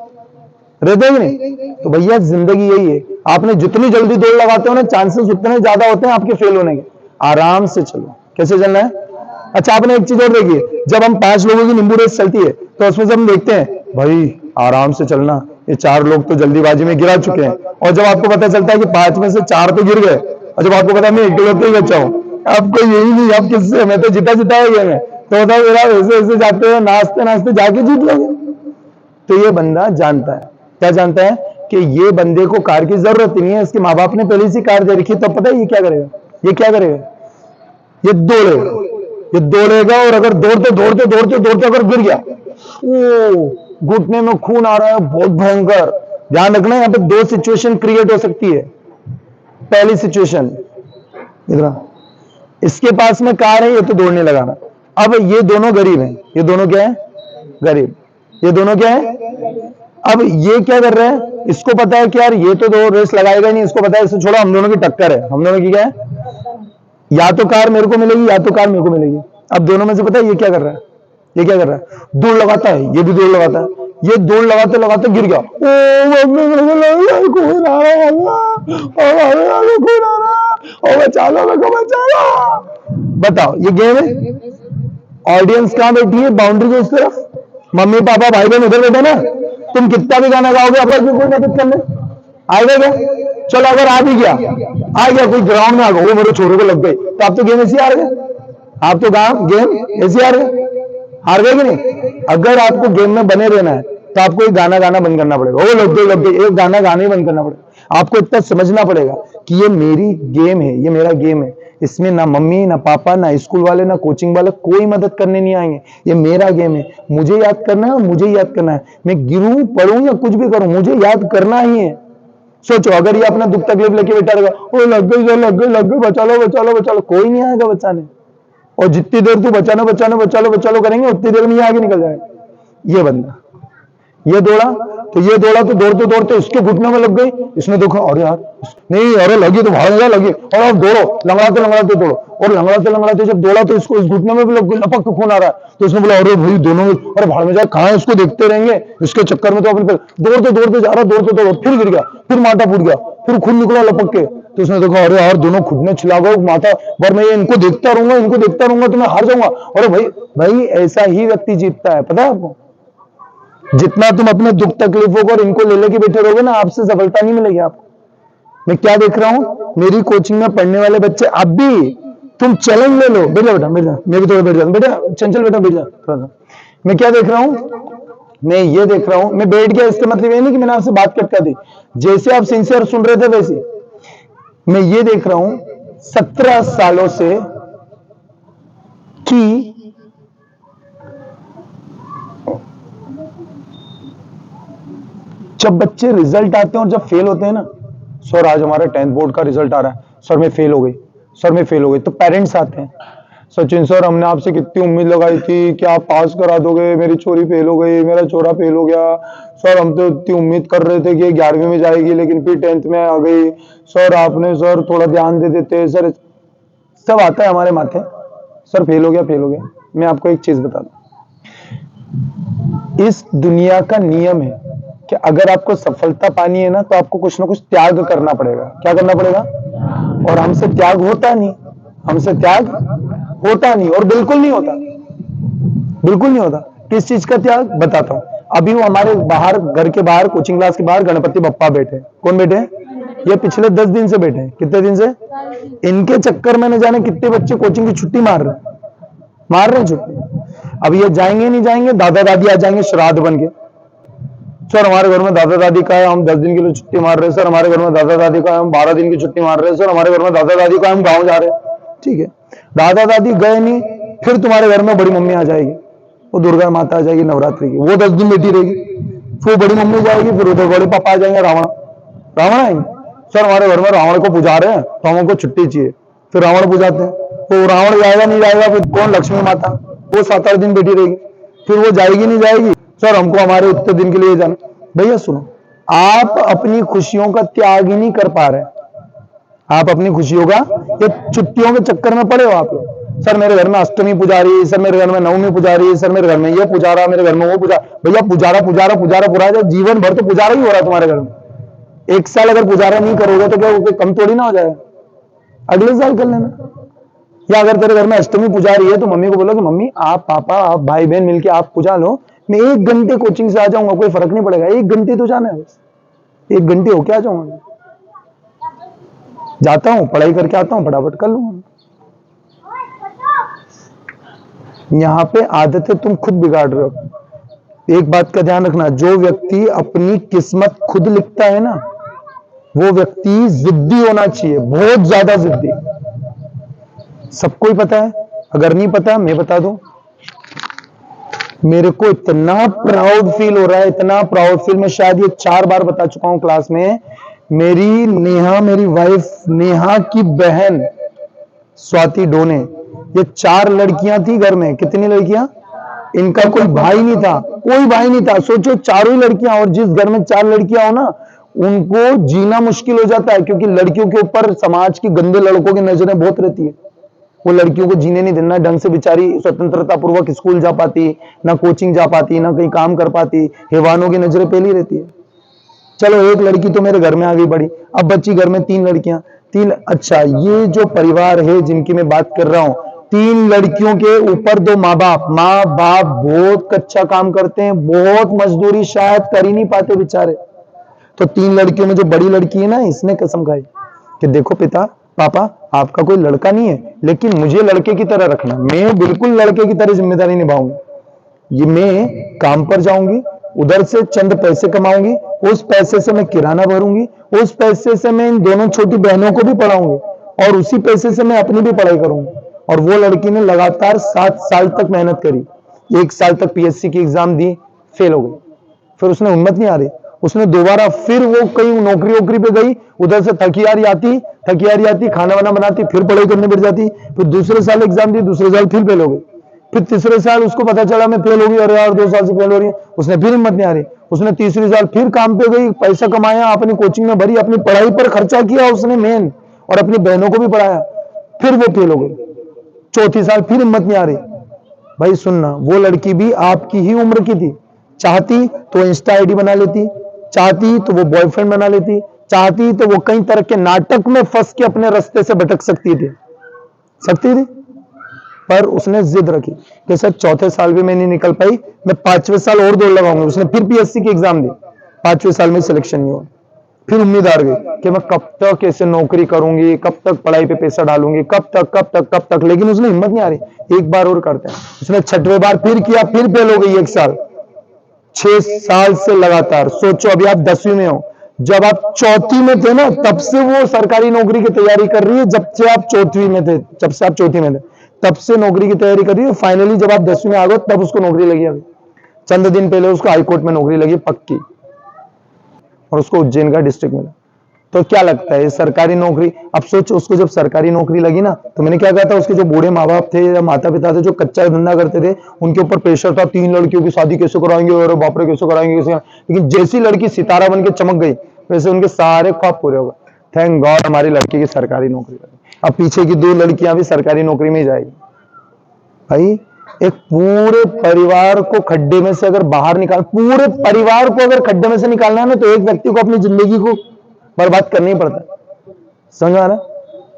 रहते हैं कि नहीं? तो भैया जिंदगी यही है, आपने जितनी जल्दी दौड़ लगाते हो ना, चांसेस उतने ज्यादा होते हैं आपके फेल होने के। आराम से चलो। कैसे चलना है? अच्छा, आपने एक चीज और देखी, जब हम 5 लोगों की नींबू रेस चलती है तो उसमें जब हम देखते हैं भाई आराम से चलना, ये 4 लोग तो जल्दीबाजी में गिरा चुके हैं, और जब आपको पता चलता है कि 5 में से 4 तो गिर गए, और जब आपको पता है मैं अकेले तो ही बचा हूं, आपको यही नहीं, आप किससे, मैं तो जीता जीता है गेम है, तो बताओ मेरा ऐसे ऐसे जाते हैं, नाचते नाचते जाके जीत लोगे। तो ये बंदा जानता है, क्या जानता है कि ये बंदे को कार की जरूरत ही नहीं है, इसके माँ बाप ने पहले से कार दे रखी, तो पता है ये क्या करेगा, ये क्या करेगा, ये दौड़ेगा, ये दौड़ेगा, और अगर दौड़ते दौड़ते दौड़ते दौड़ते अगर गिर गया, ओ घुटने में खून आ रहा है बहुत भयंकर। ध्यान रखना, यहाँ पे 2 सिचुएशन क्रिएट हो सकती है। पहली सिचुएशन, इधर इसके पास में कार है, ये तो दौड़ने लगा ना, अब ये दोनों गरीब हैं, ये दोनों क्या है, गरीब, ये दोनों क्या है। अब ये क्या कर रहे हैं, इसको पता है कि यार ये तो 2 रेस लगाएगा नहीं, इसको पता है इसे छोड़ो, हम दोनों की टक्कर है, हम दोनों की क्या है, या तो कार मेरे को मिलेगी या तो कार मेरे को मिलेगी। अब दोनों में से पता है ये क्या कर रहा है, ये क्या कर रहा है, दौड़ लगाता है, ये भी दौड़ लगाता है, ये दौड़ लगाते लगाते गिर गया, बताओ ये गेम है। ऑडियंस कहां बैठी है, बाउंड्री के उस तरफ, मम्मी पापा भाई बहन उधर बैठे ना, तुम कितना भी गाना गाओगे आपस में कोई मदद करने आएगा क्या? चलो अगर आ भी गया, आ गया कोई ग्राउंड में आ गया, वो मेरे छोरे को लग गई, तो आप तो गेम ऐसे हार गए, आप तो गेम ऐसे हार गए, हार गए कि नहीं? अगर आपको गेम में बने रहना है तो आपको एक गाना गाना बंद करना पड़ेगा, वो लग गई, एक गाना गाना ही बंद करना पड़ेगा। आपको इतना समझना पड़ेगा कि ये मेरी गेम है, ये मेरा गेम है, इसमें ना मम्मी ना पापा ना स्कूल वाले ना कोचिंग वाले कोई मदद करने नहीं आएंगे, ये मेरा गेम है, मुझे याद करना है, मुझे याद करना है, मैं गिरूं पढ़ूं या कुछ भी करूं, मुझे याद करना ही है। सोचो अगर ये अपना दुख तकलीफ लेके बैठा रहेगा, ओ लग गई लग गई लग गई, बचा लो बचा लो बचा लो, कोई नहीं आएगा बचाने, और जितनी देर तू बचाना बचाना बचा लो करेंगे उतनी देर में ये आगे निकल जाएगा। ये बंदा ये दौड़ा, तो ये दौड़ा तो दौड़ते दौड़ते उसके घुटने में लग गई, इसने देखा अरे यार नहीं, अरे लगी तो भाग लगी, और अब दौड़ो, लंगड़ाते लंगड़ाते दौड़ो, और लंगड़ाते लंगड़ाते जब दौड़ा तो इसको इस घुटने में भी लग गई, लपक के खून आ रहा है, तो इसने बोला अरे भाई दोनों, अरे भाड़ में जाए, कहां है, इसको देखते रहेंगे, इसके चक्कर में तो अपने दौड़ते दौड़ते जा रहा, दौड़ते दौड़ो फिर गिर गया, फिर माथा फूट गया, फिर खून निकला लपक के, तो उसने देखा अरे यार दोनों घुटने छिला गए, माथा, पर मैं इनको देखता रहूंगा तो मैं हार जाऊंगा। अरे भाई भाई ऐसा ही व्यक्ति जीतता है, पता है आपको? जितना तुम अपने दुख तकलीफों को और इनको ले लेके बैठे रहोगे ना, आपसे सफलता नहीं मिलेगी आपको। मैं क्या देख रहा हूं, मेरी कोचिंग में पढ़ने वाले बच्चे, अब भी तुम चैलेंज ले लो, बैठ जा बेटा, बैठ जा, मैं भी थोड़ा बैठ जाऊं, बेटा चंचल बेटा बैठ जा थोड़ा सा। मैं क्या देख रहा हूं, मैं ये देख रहा हूं, मैं बैठ गया इसका मतलब ये नहीं कि मैंने आपसे बात कट दी, जैसे आप सिंसियर सुन रहे थे वैसे मैं ये देख रहा हूं 17 सालों से कि जब बच्चे रिजल्ट आते हैं और जब फेल होते हैं ना, सर आज हमारा 10th बोर्ड का रिजल्ट आ रहा है, सर मैं फेल हो गई, सर मैं फेल हो गई, तो पेरेंट्स आते हैं, सचिन सर हमने आपसे कितनी उम्मीद लगाई थी कि आप पास करा दोगे, मेरी छोरी फेल हो गई, मेरा छोरा फेल हो गया, सर हम तो इतनी उम्मीद कर रहे थे कि 11वीं में जाएगी लेकिन फिर 10th में आ गई, सर आपने सर थोड़ा ध्यान दे देते सर। सब आता है हमारे माथे, सर फेल हो गया फेल हो गया। मैं आपको एक चीज बता दूं, इस दुनिया का नियम है कि अगर आपको सफलता पानी है ना तो आपको कुछ ना कुछ त्याग करना पड़ेगा। क्या करना पड़ेगा? और हमसे त्याग होता नहीं, हमसे त्याग होता नहीं, और बिल्कुल नहीं होता, बिल्कुल नहीं होता। किस चीज का त्याग बताता हूं। अभी वो हमारे बाहर, घर के बाहर, कोचिंग क्लास के बाहर गणपति बप्पा बैठे। कौन बैठे? ये पिछले 10 दिन से बैठे। कितने दिन से? इनके चक्कर में न जाने कितने बच्चे कोचिंग की छुट्टी मार रहे हैं छुट्टी। अब ये जाएंगे नहीं जाएंगे, दादा दादी आ जाएंगे श्राद्ध बन के, सर हमारे घर में दादा दादी का है, हम 10 दिन के लिए छुट्टी मार रहे हैं, सर हमारे घर में दादा दादी का है, हम 12 दिन की छुट्टी मार रहे हैं, सर हमारे घर में दादा दादी का है, हम गाँव जा रहे हैं। ठीक है, दादा दादी गए नहीं, फिर तुम्हारे घर में बड़ी मम्मी आ जाएगी, वो दुर्गा माता आ जाएगी नवरात्रि की, वो 10 दिन बैठी रहेगी, फिर बड़ी मम्मी जाएगी, फिर उधर बड़े पापा आ जाएंगे, रावण आएंगे, सर हमारे घर में रावण को पुजा रहे हैं तो हमको छुट्टी चाहिए, फिर रावण पुजाते हैं, तो रावण जाएगा नहीं जाएगा, फिर कौन, लक्ष्मी माता, वो 7-8 दिन बैठी रहेगी, फिर वो जाएगी नहीं जाएगी, सर हमको हमारे इतने दिन के लिए जाना। भैया सुनो, आप अपनी खुशियों का त्याग ही नहीं कर पा रहे, आप अपनी खुशियों का, ये छुट्टियों के चक्कर में पड़े हो आप लोग। सर मेरे घर में अष्टमी पुजारी, सर मेरे घर में नवमी पुजारी, सर मेरे घर में ये पुजारा, मेरे घर में वो पुजारा। भैया पुजारा पुजारा पुजारा पुराना जीवन भर तो पुजारा ही हो रहा है तुम्हारे घर में। 1 साल अगर पुजारा नहीं करोगे तो क्या वो कम थोड़ी ना हो जाएगा, अगले साल कर लेना। या अगर तेरे घर में अष्टमी पुजारी है तो मम्मी को बोलो कि मम्मी आप पापा आप भाई बहन मिलके आप पुजा लो, मैं 1 घंटे कोचिंग से आ जाऊंगा, कोई फर्क नहीं पड़ेगा, 1 घंटे तो जाना है बस, 1 घंटे होके आ जाऊंगा, जाता हूं पढ़ाई करके आता हूं, फटाफट कर लूंगा। यहां पे आदतें तुम खुद बिगाड़ रहे हो। एक बात का ध्यान रखना, जो व्यक्ति अपनी किस्मत खुद लिखता है ना, वो व्यक्ति जिद्दी होना चाहिए, बहुत ज्यादा जिद्दी। सबको ही पता है, अगर नहीं पता मैं बता दूं, मेरे को इतना प्राउड फील हो रहा है, इतना प्राउड फील, मैं शायद ये 4 बार बता चुका हूं क्लास में। मेरी नेहा, मेरी वाइफ नेहा की बहन स्वाति डोने, ये 4 लड़कियां थी घर में। कितनी लड़कियां? इनका कोई भाई नहीं था, कोई भाई नहीं था, सोचो चारों ही लड़कियां। और जिस घर में 4 लड़कियां हो ना, उनको जीना मुश्किल हो जाता है, क्योंकि लड़कियों के ऊपर समाज की गंदे लड़कों की नजरें बहुत रहती है। वो लड़कियों को जीने नहीं देना ढंग से, बेचारी स्वतंत्रता पूर्वक स्कूल जा पाती ना, कोचिंग जा पाती ना, कहीं काम कर पाती, हैवानों की नजरें पहली रहती है। चलो एक लड़की तो मेरे घर में आ गई बड़ी, अब बच्ची घर में 3 लड़कियां, 3। अच्छा, ये जो परिवार है जिनकी मैं बात कर रहा हूं, 3 लड़कियों के ऊपर 2 माँ बाप बहुत कच्चा काम करते हैं, बहुत मजदूरी शायद कर ही नहीं पाते बेचारे। तो 3 लड़कियों में जो बड़ी लड़की है ना, इसने कसम खाई कि देखो पिता पापा आपका कोई लड़का नहीं है, लेकिन मुझे लड़के की तरह रखना, मैं बिल्कुल लड़के की तरह जिम्मेदारी निभाऊंगी। ये मैं काम पर जाऊंगी, उधर से चंद पैसे कमाऊंगी, उस पैसे से मैं किराना भरूंगी, उस पैसे से मैं इन दोनों छोटी बहनों को भी पढ़ाऊंगी, और उसी पैसे से मैं अपनी भी पढ़ाई करूंगी। और वो लड़की ने लगातार 7 साल तक मेहनत करी, 1 साल तक पीएससी की एग्जाम दी, फेल हो गई। फिर उसने हिम्मत नहीं आ रही, उसने दोबारा फिर वो कहीं नौकरी वोकरी पे गई, उधर से थकियारी आती, खाना वाना बनाती, फिर पढ़ाई करने बैठ जाती। फिर दूसरे साल एग्जाम दी, दूसरे साल फिर फेल हो गई। फिर तीसरे साल उसको पता चला मैं फेल हो गई, अरे यार 2 साल से फेल हो रही है, उसने फिर हिम्मत नहीं आ रही, उसने तीसरी साल फिर काम पे गई, पैसा कमाया, अपनी कोचिंग में भरी, अपनी पढ़ाई पर खर्चा किया उसने मेन, और अपनी बहनों को भी पढ़ाया, फिर वो फेल हो गई। चौथी साल फिर हिम्मत नहीं आ रही। भाई सुनना, वो लड़की भी आपकी ही उम्र की थी, चाहती तो इंस्टा आईडी बना लेती, चाहती तो वो बॉयफ्रेंड बना लेती, चाहती तो वो कई तरह के नाटक में फंस के अपने रास्ते से भटक सकती थी, पर उसने जिद रखी कि सर चौथे साल भी मैं नहीं निकल पाई, मैं 5वें साल और दौड़ लगाऊंगी। उसने फिर पीएससी की एग्जाम दी, 5वें साल में सिलेक्शन नहीं हुआ। फिर उम्मीद हार गई कि मैं कब तक ऐसे नौकरी करूंगी, कब तक पढ़ाई पे पैसा डालूंगी, कब तक, लेकिन उसने हिम्मत नहीं आ रही, एक बार और करते हैं। उसने 6वें बार फिर किया, फिर फेल हो गई 1 साल, 6 साल से लगातार। सोचो अभी आप 10वीं में हो, जब आप 4थी में थे ना, तब से वो सरकारी नौकरी की तैयारी कर रही है, जब से आप 4थी में थे, तब से नौकरी की तैयारी कर रही है। फाइनली जब आप 10वीं में आ गए तब उसको नौकरी लगी। अभी चंद दिन पहले उसको हाईकोर्ट में नौकरी लगी पक्की, और उसको उज्जैन का डिस्ट्रिक्ट मिला। तो क्या लगता है सरकारी नौकरी? अब सोच, उसको जब सरकारी नौकरी लगी ना, तो मैंने क्या कहा था, उसके जो बूढ़े माँ बाप थे या माता पिता थे जो कच्चा धंधा करते थे, उनके ऊपर प्रेशर था, 3 लड़कियों की शादी कैसे कराएंगे, और बाप रे कैसे कराएंगे, लेकिन जैसी लड़की सितारा बन के चमक गई, वैसे उनके सारे ख्वाब पूरे हो गए। थैंक गॉड हमारी लड़की की सरकारी नौकरी लगी। अब पीछे की 2 लड़कियां भी सरकारी नौकरी में ही जाएगी। भाई एक पूरे परिवार को खड्डे में से अगर बाहर निकाल, पूरे परिवार को अगर खड्डे में से निकालना है ना, तो एक व्यक्ति को अपनी जिंदगी को बर्बाद करना ही पड़ता है। समझ आ रहा है?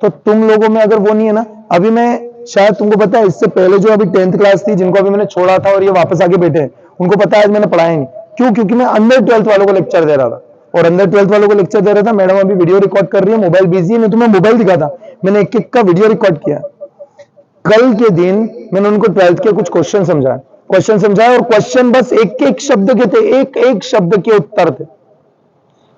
तो तुम लोगों में अगर वो नहीं है ना, अभी मैं शायद तुमको पता है, इससे पहले जो अभी 10th क्लास थी, जिनको अभी मैंने छोड़ा था और ये वापस आके बैठे हैं, उनको पता है आज मैंने पढ़ाया नहीं। क्यों? क्योंकि मैं अंडर 12th वालों को लेक्चर दे रहा था, और अंडर 12th वालों को लेक्चर दे रहा था। मैडम अभी वीडियो रिकॉर्ड कर रही है, मोबाइल बिजी है, मैं तुम्हें मोबाइल दिखाता, मैंने एक एक का वीडियो रिकॉर्ड किया। कल के दिन मैंने उनको 12th के कुछ क्वेश्चन समझाया, और क्वेश्चन बस एक शब्द के थे, एक शब्द के उत्तर थे।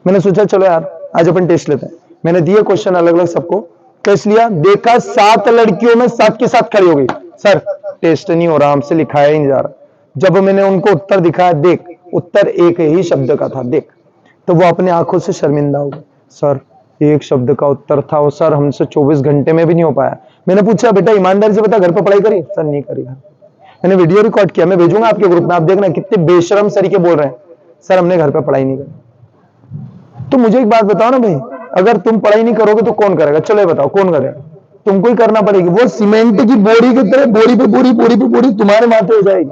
मैंने सोचा चलो यार आज अपन टेस्ट लेते हैं। मैंने दिए क्वेश्चन अलग अलग, सबको टेस्ट लिया, देखा 7 लड़कियों में 7 के 7 खड़ी हो गई, सर टेस्ट नहीं हो रहा, हमसे लिखाया ही नहीं जा रहा। जब मैंने उनको उत्तर दिखाया, देख उत्तर एक ही शब्द का था, देख, तो वो अपने आंखों से शर्मिंदा हो गए। सर एक शब्द का उत्तर था और सर हमसे 24 घंटे में भी नहीं हो पाया। मैंने पूछा बेटा ईमानदारी से बता, घर पर पढ़ाई करी? सर नहीं करी। मैंने वीडियो रिकॉर्ड किया, मैं भेजूंगा आपके ग्रुप में, आप देखना कितने बेशरम तरीके बोल रहे हैं। सर हमने घर पर पढ़ाई नहीं करी। तो मुझे एक बात बताओ ना भाई, अगर तुम पढ़ाई नहीं करोगे तो कौन करेगा? चलो ये बताओ कौन करेगा? तुमको ही करना पड़ेगी। वो सीमेंट की बोरी की तरह बोरी पे बोरी, बोरी पे बोरी तुम्हारे माथे हो जाएगी।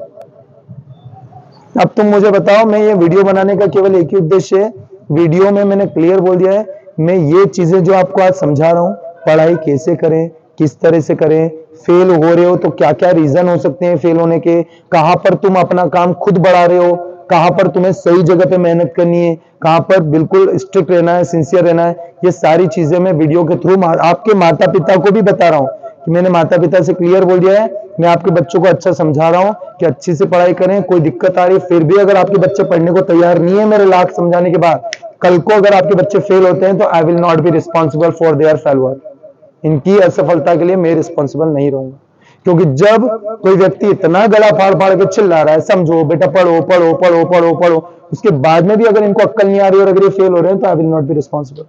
अब तुम मुझे बताओ, मैं ये वीडियो बनाने का केवल एक ही उद्देश्य है, वीडियो में मैंने क्लियर बोल दिया है, मैं ये चीजें जो आपको आज समझा रहा हूं, पढ़ाई कैसे करें, किस तरह से करें, फेल हो रहे हो तो क्या क्या रीजन हो सकते हैं फेल होने के, कहां पर तुम अपना काम खुद बढ़ा रहे हो, कहां पर तुम्हें सही जगह पे मेहनत करनी है, कहां पर बिल्कुल स्ट्रिक्ट रहना है, सिंसियर रहना है, ये सारी चीजें मैं वीडियो के थ्रू आपके माता पिता को भी बता रहा हूं कि मैंने माता पिता से क्लियर बोल दिया है, मैं आपके बच्चों को अच्छा समझा रहा हूं कि अच्छी से पढ़ाई करें, कोई दिक्कत आ रही है फिर भी अगर आपके बच्चे पढ़ने को तैयार नहीं है, मेरे लाख समझाने के बाद, कल को अगर आपके बच्चे फेल होते हैं तो I will not be responsible for their failure. इनकी असफलता के लिए मैं रिस्पॉन्सिबल नहीं रहूंगा। क्योंकि जब कोई व्यक्ति इतना गला फाड़ फाड़ के चिल्ला रहा है, समझो बेटा पढ़ो पढ़ो पढ़ो पढ़ो पढ़ो, उसके बाद में भी अगर इनको अक्कल नहीं आ रही और अगर ये फेल हो रहे हैं तो I will not be responsible.